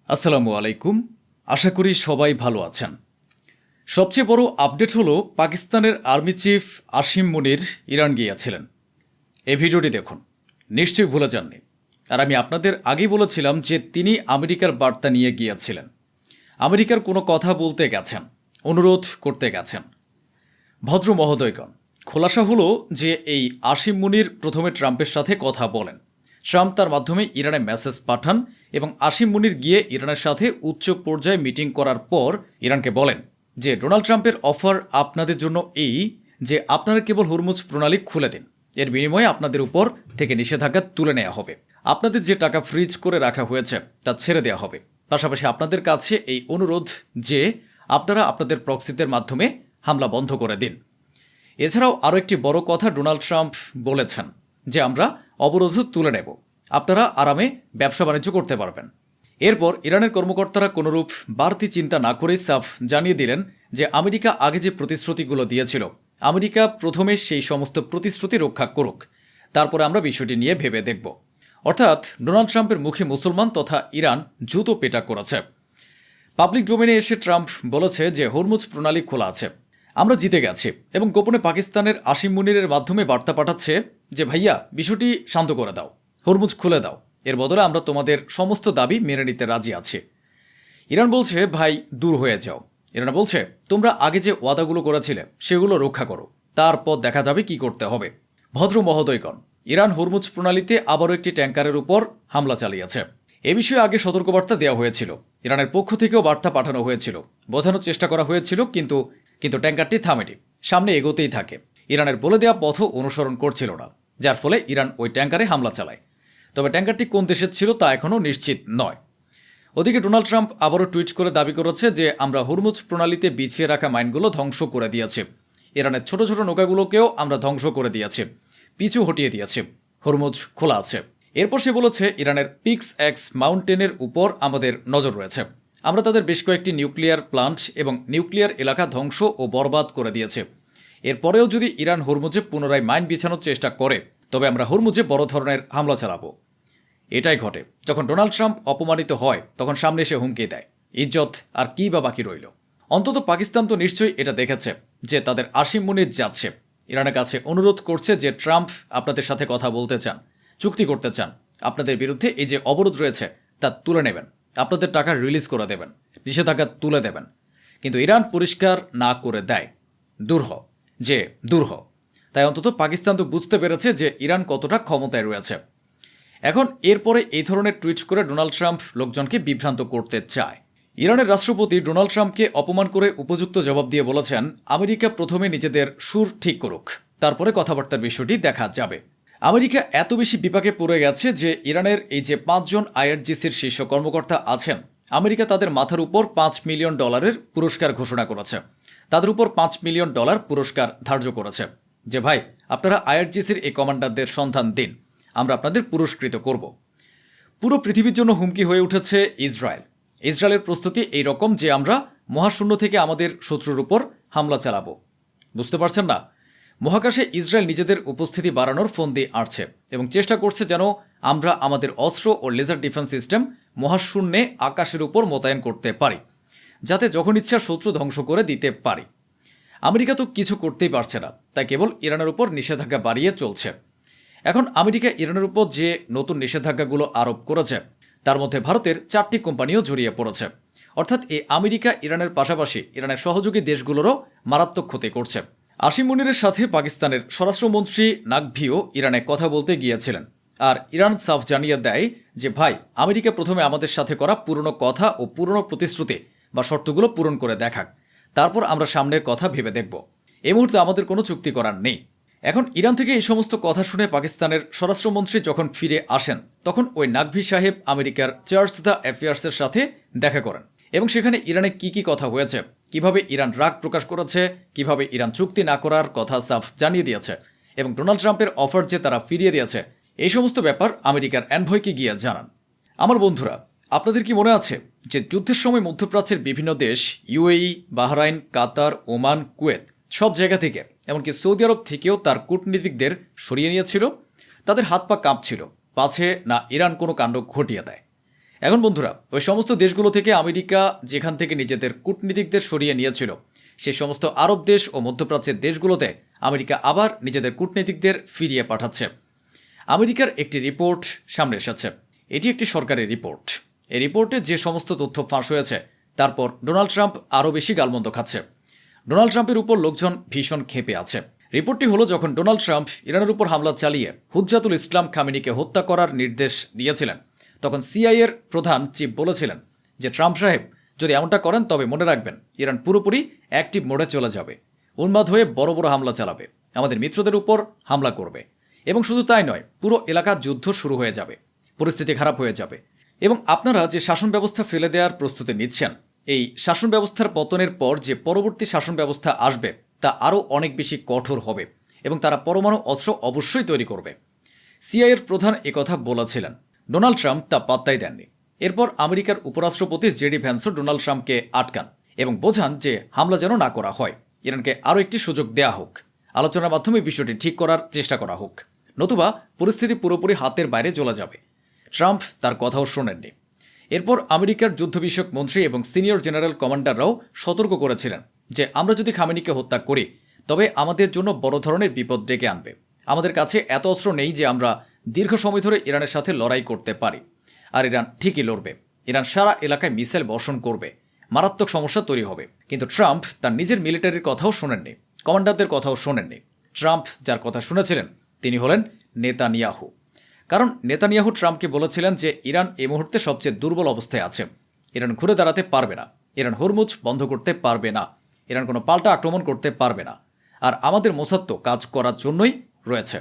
আসসালামু আলাইকুম। আশা করি সবাই ভালো আছেন। সবচেয়ে বড় আপডেট হলো পাকিস্তানের আর্মি চিফ আসিম মুনির ইরান গিয়েছিলেন। এই ভিডিওটি দেখুন, নিশ্চয়ই ভুলে যাননি। আর আমি আপনাদের আগেই বলেছিলাম যে তিনি আমেরিকার বার্তা নিয়ে গিয়েছিলেন। আমেরিকার কোনো কথা বলতে গেছেন, অনুরোধ করতে গেছেন। ভদ্র মহোদয়গণ, খোলাসা হলো যে এই আসিম মুনির প্রথমে ট্রাম্পের সাথে কথা বলেন। ট্রাম্প তার মাধ্যমে ইরানে মেসেজ পাঠান এবং আসিম মুনির গিয়ে ইরানের সাথে উচ্চ পর্যায়ে মিটিং করার পর ইরানকে বলেন যে ডোনাল্ড ট্রাম্পের অফার আপনাদের জন্য এই যে আপনারা কেবল হরমুজ প্রণালী খুলে দিন, এর বিনিময়ে আপনাদের উপর থেকে নিষেধাজ্ঞা তুলে নেওয়া হবে। আপনাদের যে টাকা ফ্রিজ করে রাখা হয়েছে তা ছেড়ে দেওয়া হবে। পাশাপাশি আপনাদের কাছে এই অনুরোধ যে আপনারা আপনাদের প্রক্সিদের মাধ্যমে হামলা বন্ধ করে দিন। এছাড়াও আরও একটি বড় কথা ডোনাল্ড ট্রাম্প বলেছেন যে আমরা অবরোধ তুলে নেব, আপনারা আরামে ব্যবসা বাণিজ্য করতে পারবেন। এরপর ইরানের কর্মকর্তারা কোনোরূপ বাড়তি চিন্তা না করেই সাফ জানিয়ে দিলেন যে আমেরিকা আগে যে প্রতিশ্রুতিগুলো দিয়েছিল, আমেরিকা প্রথমে সেই সমস্ত প্রতিশ্রুতি রক্ষা করুক, তারপরে আমরা বিষয়টি নিয়ে ভেবে দেখব। অর্থাৎ ডোনাল্ড ট্রাম্পের মুখে মুসলমান তথা ইরান জুতো পেটা করেছে। পাবলিক ডোমেনে এসে ট্রাম্প বলেছে যে হরমুজ প্রণালী খোলা আছে, আমরা জিতে গেছি, এবং গোপনে পাকিস্তানের আসিম মুনিরের মাধ্যমে বার্তা পাঠাচ্ছে যে ভাইয়া বিষয়টি শান্ত করে দাও, হরমুজ খুলে দাও, এর বদলে আমরা তোমাদের সমস্ত দাবি মেনে নিতে রাজি আছি। ইরান বলছে ভাই দূর হয়ে যাও। ইরান বলছে তোমরা আগে যে ওয়াদাগুলো করেছিলে সেগুলো রক্ষা করো, তারপর দেখা যাবে কি করতে হবে। ভদ্র মহোদয়গণ, ইরান হরমুজ প্রণালীতে আবারও একটি ট্যাঙ্কারের উপর হামলা চালিয়েছে। এ বিষয়ে আগে সতর্কবার্তা দেওয়া হয়েছিল, ইরানের পক্ষ থেকেও বার্তা পাঠানো হয়েছিল, বোঝানোর চেষ্টা করা হয়েছিল, কিন্তু ট্যাঙ্কারটি থামেনি, সামনে এগোতেই থাকে। ইরানের বলে দেওয়া পথ অনুসরণ করছিল না, যার ফলে ইরান ওই ট্যাঙ্কারে হামলা চালায়। তবে ট্যাঙ্কারটি কোন দেশের ছিল তা এখনও নিশ্চিত নয়। ওদিকে ডোনাল্ড ট্রাম্প আবারও টুইট করে দাবি করেছে যে আমরা হরমুজ প্রণালীতে বিছিয়ে রাখা মাইনগুলো ধ্বংস করে দিয়েছি, ইরানের ছোট ছোট নৌকাগুলোকেও আমরা ধ্বংস করে দিয়েছি, পিছু হটিয়ে দিয়েছি, হরমুজ খোলা আছে। এরপর সে বলেছে ইরানের পিক্স এক্স মাউন্টেনের উপর আমাদের নজর রয়েছে, আমরা তাদের বেশ কয়েকটি নিউক্লিয়ার প্লান্ট এবং নিউক্লিয়ার এলাকা ধ্বংস ও বরবাদ করে দিয়েছে। এরপরেও যদি ইরান হরমুজে পুনরায় মাইন বিছানোর চেষ্টা করে তবে আমরা হরমুজে বড় ধরনের হামলা চালাবো। এটাই ঘটে যখন ডোনাল্ড ট্রাম্প অপমানিত হয়, তখন সামনে এসে হুমকি দেয়। ইজ্জত আর কি বা বাকি রইল। অন্তত পাকিস্তান তো নিশ্চয়ই এটা দেখেছে যে তাদের আসিম মুনির যাচ্ছে, ইরানের কাছে অনুরোধ করছে যে ট্রাম্প আপনাদের সাথে কথা বলতে চান, চুক্তি করতে চান, আপনাদের বিরুদ্ধে এই যে অবরোধ রয়েছে তা তুলে নেবেন, আপনাদের টাকা রিলিজ করে দেবেন, নিষেধাজ্ঞা তুলে দেবেন। কিন্তু ইরান পরিষ্কার না করে দেয় দূর হ। তাই অন্তত পাকিস্তান তো বুঝতে পেরেছে যে ইরান কতটা ক্ষমতায় রয়েছে। এখন এরপরে এই ধরনের টুইট করে ডোনাল্ড ট্রাম্প লোকজনকে বিভ্রান্ত করতে চায়। ইরানের রাষ্ট্রপতি ডোনাল্ড ট্রাম্পকে অপমান করে উপযুক্ত জবাব দিয়ে বলেছেন আমেরিকা প্রথমে নিজেদের সুর ঠিক করুক, তারপরে কথাবার্তার বিষয়টি দেখা যাবে। আমেরিকা এত বেশি বিপাকে পড়ে গেছে যে ইরানের এই যে 5 জন আইআরজিসির শীর্ষ কর্মকর্তা আছেন, আমেরিকা তাদের মাথার উপর $5 মিলিয়ন পুরস্কার ঘোষণা করেছে, তাদের উপর $5 মিলিয়ন পুরস্কার ধার্য করেছে যে ভাই আপনারা আইআরজিসির এই কমান্ডারদের সন্ধান দিন, আমরা আপনাদের পুরস্কৃত করব। পুরো পৃথিবীর জন্য হুমকি হয়ে উঠেছে ইসরায়েলের প্রস্তুতি এই রকম যে আমরা মহাশূন্য থেকে আমাদের শত্রুর উপর হামলা চালাবো। বুঝতে পারছেন না? মহাকাশে ইসরায়েল নিজেদের উপস্থিতি বাড়ানোর ফন্দি আঁটছে এবং চেষ্টা করছে যেন আমরা আমাদের অস্ত্র ও লেজার ডিফেন্স সিস্টেম মহাশূন্যে আকাশের উপর মোতায়েন করতে পারি, যাতে যখন ইচ্ছা শত্রু ধ্বংস করে দিতে পারি। আমেরিকা তো কিছু করতেই পারছে না, তাই কেবল ইরানের উপর নিষেধাজ্ঞা বাড়িয়ে চলছে। এখন আমেরিকা ইরানের উপর যে নতুন নিষেধাজ্ঞাগুলো আরোপ করেছে তার মধ্যে ভারতের 4টি কোম্পানিও জড়িয়ে পড়েছে। অর্থাৎ এই আমেরিকা ইরানের পাশাপাশি ইরানের সহযোগী দেশগুলোরও মারাত্মক ক্ষতি করছে। আসিম মুনিরের সাথে পাকিস্তানের স্বরাষ্ট্রমন্ত্রী নাকভিও ইরানে কথা বলতে গিয়েছিলেন, আর ইরান সাফ জানিয়ে দেয় যে ভাই আমেরিকা প্রথমে আমাদের সাথে করা পুরনো কথা ও পুরনো প্রতিশ্রুতি বা শর্তগুলো পূরণ করে দেখাক, তারপর আমরা সামনের কথা ভেবে দেখব। এই মুহূর্তে আমাদের কোনো চুক্তি করার নেই। এখন ইরান থেকে এই সমস্ত কথা শুনে পাকিস্তানের স্বরাষ্ট্রমন্ত্রী যখন ফিরে আসেন তখন ওই নাকভি সাহেব আমেরিকার চার্জ দ্য অ্যাফেয়ার্সের সাথে দেখা করেন এবং সেখানে ইরানে কি কথা হয়েছে, কিভাবে ইরান রাগ প্রকাশ করেছে, কিভাবে ইরান চুক্তি না করার কথা সাফ জানিয়ে দিয়েছে এবং ডোনাল্ড ট্রাম্পের অফার যে তারা ফিরিয়ে দিয়েছে, এই সমস্ত ব্যাপার আমেরিকার এনভয়কে গিয়ে জানান। আমার বন্ধুরা, আপনাদের কি মনে আছে যে যুদ্ধের সময় মধ্যপ্রাচ্যের বিভিন্ন দেশ ইউএই, বাহরাইন, কাতার, ওমান, কুয়েত সব জায়গা থেকে এমনকি সৌদি আরব থেকেও তার কূটনীতিকদের সরিয়ে নিয়েছিল? তাদের হাত পা কাঁপছিল পাছে না ইরান কোনো কাণ্ড ঘটিয়ে দেয়। এখন বন্ধুরা, ওই সমস্ত দেশগুলো থেকে আমেরিকা যেখান থেকে নিজেদের কূটনীতিকদের সরিয়ে নিয়েছিল, সেই সমস্ত আরব দেশ ও মধ্যপ্রাচ্যের দেশগুলোতে আমেরিকা আবার নিজেদের কূটনীতিকদের ফিরিয়ে পাঠাচ্ছে। আমেরিকার একটি রিপোর্ট সামনে এসেছে। এটি একটি সরকারি রিপোর্ট। এই রিপোর্টে যে সমস্ত তথ্য ফাঁস হয়েছে, তারপর ডোনাল্ড ট্রাম্প আরও বেশি গালমন্দ খাচ্ছে। ডোনাল্ড ট্রাম্পের উপর লোকজন ভীষণ ক্ষেপে আছে। রিপোর্টটি হলো, যখন ডোনাল্ড ট্রাম্প ইরানের উপর হামলা চালিয়ে হুজ্জাতুল ইসলাম খামেনিকে হত্যা করার নির্দেশ দিয়েছিলেন, তখন সিআইএর প্রধান চিফ বলেছিলেন যে ট্রাম্প সাহেব যদি এমনটা করেন তবে মনে রাখবেন ইরান পুরোপুরি অ্যাক্টিভ মোডে চলে যাবে, উন্মাদ হয়ে বড় বড় হামলা চালাবে, আমাদের মিত্রদের উপর হামলা করবে, এবং শুধু তাই নয়, পুরো এলাকার যুদ্ধ শুরু হয়ে যাবে, পরিস্থিতি খারাপ হয়ে যাবে। এবং আপনারা যে শাসন ব্যবস্থা ফেলে দেওয়ার প্রস্তুতি নিচ্ছেন, এই শাসন ব্যবস্থার পতনের পর যে পরবর্তী শাসন ব্যবস্থা আসবে তা আরও অনেক বেশি কঠোর হবে এবং তারা পরমাণু অস্ত্র অবশ্যই তৈরি করবে। সিআইএর প্রধান একথা বলেছিলেন। ডোনাল্ড ট্রাম্প তা পাত্তাই দেননি। এরপর আমেরিকার উপরাষ্ট্রপতি জেডি ভ্যান্সও ডোনাল্ড ট্রাম্পকে আটকান এবং বোঝান যে হামলা যেন না করা হয়, ইরানকে আরও একটি সুযোগ দেয়া হোক, আলোচনার মাধ্যমে বিষয়টি ঠিক করার চেষ্টা করা হোক, নতুবা পরিস্থিতি পুরোপুরি হাতের বাইরে চলে যাবে। ট্রাম্প তার কথাও শোনেননি। এরপর আমেরিকার যুদ্ধ বিষয়ক মন্ত্রী এবং সিনিয়র জেনারেল কমান্ডাররাও সতর্ক করেছিলেন যে আমরা যদি খামেনিকে হত্যা করি তবে আমাদের জন্য বড় ধরনের বিপদ ডেকে আনবে। আমাদের কাছে এত অস্ত্র নেই যে আমরা দীর্ঘ সময় ধরে ইরানের সাথে লড়াই করতে পারি, আর ইরান ঠিকই লড়বে। ইরান সারা এলাকায় মিসাইল বর্ষণ করবে, মারাত্মক সমস্যা তৈরি হবে। কিন্তু ট্রাম্প তার নিজের মিলিটারির কথাও শোনেননি, কমান্ডারদের কথাও শোনেননি। ট্রাম্প যার কথা শুনেছিলেন তিনি হলেন নেতানিয়াহু। কারণ নেতানিয়াহু ট্রাম্পকে বলেছিলেন যে ইরান এই মুহূর্তে সবচেয়ে দুর্বল অবস্থায় আছে, ইরান ঘুরে দাঁড়াতে পারবে না, ইরান হরমুজ বন্ধ করতে পারবে না, ইরান কোনো পাল্টা আক্রমণ করতে পারবে না, আর আমাদের মোসাদ তো কাজ করার জন্যই রয়েছে।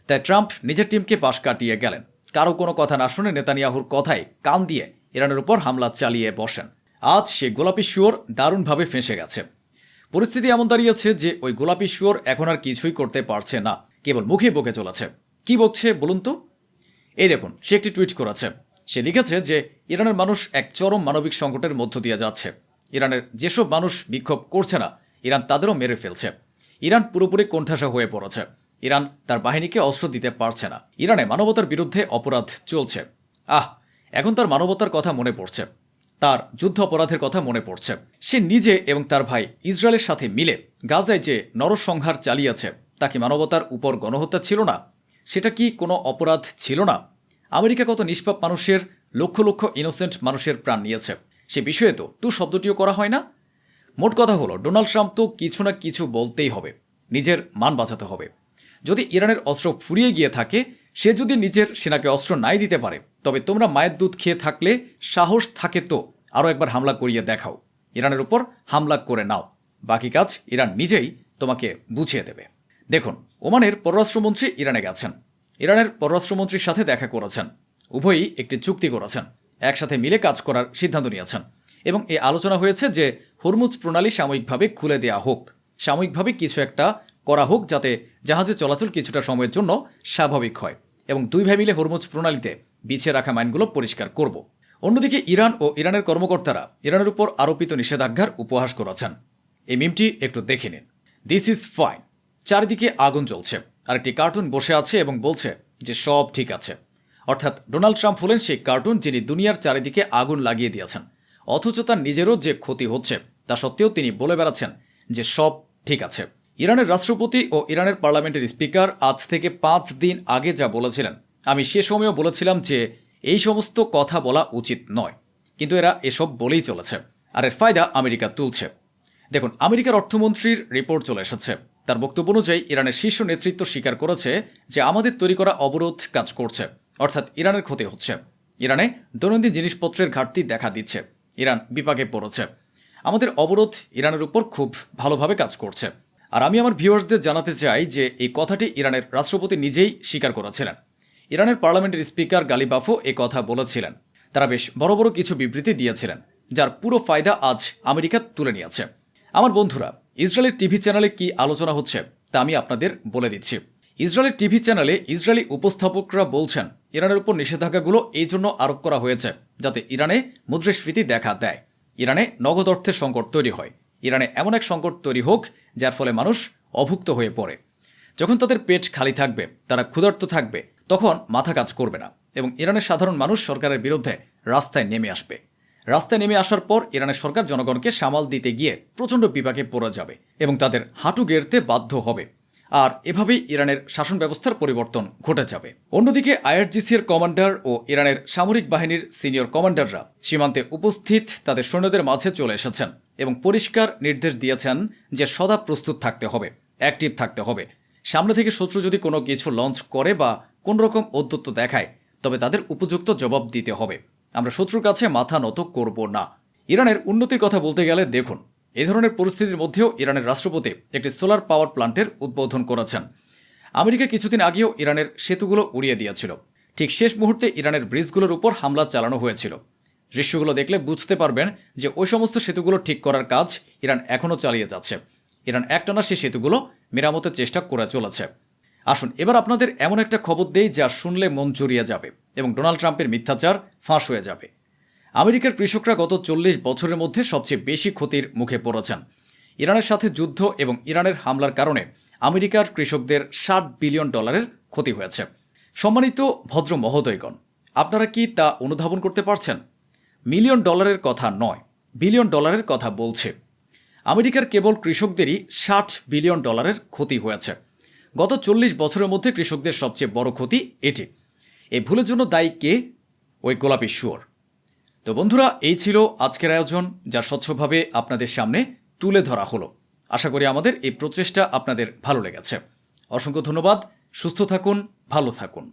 তাই ট্রাম্প নিজের টিমকে পাশ কাটিয়ে গেলেন। কারো কোনো কথা না শুনে নেতানিয়াহুর কথায় কান দিয়ে ইরানের উপর হামলা চালিয়ে বসেন। আজ সে গোলাপি শুয়োর দারুণভাবে ফেঁসে গেছে। পরিস্থিতি এমন দাঁড়িয়েছে যে ওই গোলাপি শুয়োর এখন আর কিছুই করতে পারছে না, কেবল মুখে বকে চলেছে। কি বকছে বলুন তো? এই দেখুন, সে একটি টুইট করেছে। সে লিখেছে যে ইরানের মানুষ এক চরম মানবিক সংকটের মধ্য দিয়ে যাচ্ছে। ইরানের যেসব মানুষ বিক্ষোভ করছে না, ইরান তাদেরও মেরে ফেলছে। ইরান পুরোপুরি কোণঠাসা হয়ে পড়েছে। ইরান তার বাহিনীকে অস্ত্র দিতে পারছে না। ইরানে মানবতার বিরুদ্ধে অপরাধ চলছে। এখন তার মানবতার কথা মনে পড়ছে, তার যুদ্ধ অপরাধের কথা মনে পড়ছে। সে নিজে এবং তার ভাই ইসরায়েলের সাথে মিলে গাজায় যে নরসংহার চালিয়েছে তা কি মানবতার উপর গণহত্যা ছিল না? সেটা কি কোনো অপরাধ ছিল না? আমেরিকা কত নিষ্পাপ মানুষের, লক্ষ লক্ষ ইনোসেন্ট মানুষের প্রাণ নিয়েছে, সে বিষয়ে তো শব্দটিও করা হয় না। মোট কথা হলো, ডোনাল্ড ট্রাম্প তো কিছু না কিছু বলতেই হবে, নিজের মান বাঁচাতে হবে। যদি ইরানের অস্ত্র ফুরিয়ে গিয়ে থাকে, সে যদি নিজের সেনাকে অস্ত্র নাই দিতে পারে, তবে তোমরা মায়ের দুধ খেয়ে থাকলে সাহস থাকে তো আরও একবার হামলা করিয়ে দেখাও, ইরানের উপর হামলা করে নাও। বাকি কাজ ইরান নিজেই তোমাকে বুঝিয়ে দেবে। দেখুন, ওমানের পররাষ্ট্রমন্ত্রী ইরানে গেছেন, ইরানের পররাষ্ট্রমন্ত্রীর সাথে দেখা করেছেন, উভয়ই একটি চুক্তি করেছেন, একসাথে মিলে কাজ করার সিদ্ধান্ত নিয়েছেন এবং এই আলোচনা হয়েছে যে হরমুজ প্রণালী সাময়িকভাবে খুলে দেওয়া হোক, সাময়িকভাবে কিছু একটা করা হোক যাতে জাহাজের চলাচল কিছুটা সময়ের জন্য স্বাভাবিক হয়, এবং দুই ভাই মিলে হরমুজ প্রণালীতে বিছিয়ে রাখা মাইনগুলো পরিষ্কার করব। অন্যদিকে ইরান ও ইরানের কর্মকর্তারা ইরানের উপর আরোপিত নিষেধাজ্ঞার উপহাস করেছেন। এই মিমটি একটু দেখে নিন। This is fine. চারিদিকে আগুন জ্বলছে, আর একটি কার্টুন বসে আছে এবং বলছে যে সব ঠিক আছে। অর্থাৎ ডোনাল্ড ট্রাম্প হলেন সেই কার্টুন যিনি দুনিয়ার চারিদিকে আগুন লাগিয়ে দিয়েছেন, অথচ তার নিজেরও যে ক্ষতি হচ্ছে তা সত্ত্বেও তিনি বলে বেড়াচ্ছেন যে সব ঠিক আছে। ইরানের রাষ্ট্রপতি ও ইরানের পার্লামেন্টের স্পিকার আজ থেকে 5 দিন আগে যা বলেছিলেন, আমি সে সময়ও বলেছিলাম যে এই সমস্ত কথা বলা উচিত নয়, কিন্তু এরা এসব বলেই চলেছে, আর এর ফায়দা আমেরিকা তুলছে। দেখুন, আমেরিকার অর্থমন্ত্রীর রিপোর্ট চলে এসেছে। তার বক্তব্য অনুযায়ী ইরানের শীর্ষ নেতৃত্ব স্বীকার করেছে যে আমাদের তৈরি করা অবরোধ কাজ করছে, অর্থাৎ ইরানের ক্ষতি হচ্ছে। ইরানে দৈনন্দিন জিনিসপত্রের ঘাটতি দেখা দিচ্ছে, ইরান বিপাকে পড়েছে। আমাদের অবরোধ ইরানের উপর খুব ভালোভাবে কাজ করছে। আর আমি আমার ভিউয়ার্সদের জানাতে চাই যে এই কথাটি ইরানের রাষ্ট্রপতি নিজেই স্বীকার করেছিলেন। ইরানের পার্লামেন্টের স্পিকার গালিবাফও এ কথা বলেছিলেন। তারা বেশ বড় বড় কিছু বিবৃতি দিয়েছিলেন, যার পুরো ফায়দা আজ আমেরিকা তুলে নিয়েছে। আমার বন্ধুরা, ইসরায়েলের টিভি চ্যানেলে কি আলোচনা হচ্ছে তা আমি আপনাদের বলে দিচ্ছি। ইসরায়েলের টিভি চ্যানেলে ইসরায়েলি উপস্থাপকরা বলছেন ইরানের উপর নিষেধাজ্ঞাগুলো এই জন্য আরোপ করা হয়েছে যাতে ইরানে মুদ্রাস্ফীতি দেখা দেয়, ইরানে নগদ অর্থের সংকট তৈরি হয়, ইরানে এমন এক সংকট তৈরি হোক যার ফলে মানুষ অভুক্ত হয়ে পড়ে। যখন তাদের পেট খালি থাকবে, তারা ক্ষুধার্ত থাকবে, তখন মাথা কাজ করবে না এবং ইরানের সাধারণ মানুষ সরকারের বিরুদ্ধে রাস্তায় নেমে আসবে। রাস্তায় নেমে আসার পর ইরানের সরকার জনগণকে সামাল দিতে গিয়ে প্রচণ্ড বিপাকে পড়ে যাবে এবং তাদের হাঁটু গেড়তে বাধ্য হবে। আর এভাবেই ইরানের শাসন ব্যবস্থার পরিবর্তন ঘটে যাবে। অন্যদিকে আইআরজিসি-এর কমান্ডার ও ইরানের সামরিক বাহিনীর সিনিয়র কমান্ডাররা সীমান্তে উপস্থিত তাদের সৈন্যদের মাঝে চলে এসেছেন এবং পরিষ্কার নির্দেশ দিয়েছেন যে সদা প্রস্তুত থাকতে হবে, অ্যাক্টিভ থাকতে হবে। সামনে থেকে শত্রু যদি কোনো কিছু লঞ্চ করে বা কোনো রকম ঔদ্ধত্য দেখায়, তবে তাদের উপযুক্ত জবাব দিতে হবে। আমরা শত্রুর কাছে মাথা নত করব না। ইরানের উন্নতির কথা বলতে গেলে দেখুন, এই ধরনের পরিস্থিতির মধ্যেও ইরানের রাষ্ট্রপতি একটি সোলার পাওয়ার প্ল্যান্টের উদ্বোধন করেছেন। আমেরিকা কিছুদিন আগেও ইরানের সেতুগুলো উড়িয়ে দিয়েছিল। ঠিক শেষ মুহূর্তে ইরানের ব্রিজগুলোর উপর হামলা চালানো হয়েছিল। দৃশ্যগুলো দেখলে বুঝতে পারবেন যে ওই সমস্ত সেতুগুলো ঠিক করার কাজ ইরান এখনও চালিয়ে যাচ্ছে। ইরান একটানা সেই সেতুগুলো মেরামতের চেষ্টা করে চলেছে। আসুন এবার আপনাদের এমন একটা খবর দেই যা শুনলে মন জড়িয়ে যাবে এবং ডোনাল্ড ট্রাম্পের মিথ্যাচার ফাঁস হয়ে যাবে। আমেরিকার কৃষকরা গত 40 বছরের মধ্যে সবচেয়ে বেশি ক্ষতির মুখে পড়েছেন। ইরানের সাথে যুদ্ধ এবং ইরানের হামলার কারণে আমেরিকার কৃষকদের $60 বিলিয়ন ক্ষতি হয়েছে। সম্মানিত ভদ্র মহোদয়গণ, আপনারা কি তা অনুধাবন করতে পারছেন? $মিলিয়ন কথা নয়, $বিলিয়ন কথা বলছে। আমেরিকার কেবল কৃষকদেরই $60 বিলিয়ন ক্ষতি হয়েছে। গত 40 বছরের মধ্যে কৃষকদের সবচেয়ে বড় ক্ষতি এটি। এই ভুলের জন্য দায়ী কে? ওই গোলাপি শুয়োর। তো বন্ধুরা, এই ছিল আজকের আয়োজন, যা স্বচ্ছভাবে আপনাদের সামনে তুলে ধরা হলো। আশা করি আমাদের এই প্রচেষ্টা আপনাদের ভালো লেগেছে। অসংখ্য ধন্যবাদ। সুস্থ থাকুন, ভালো থাকুন।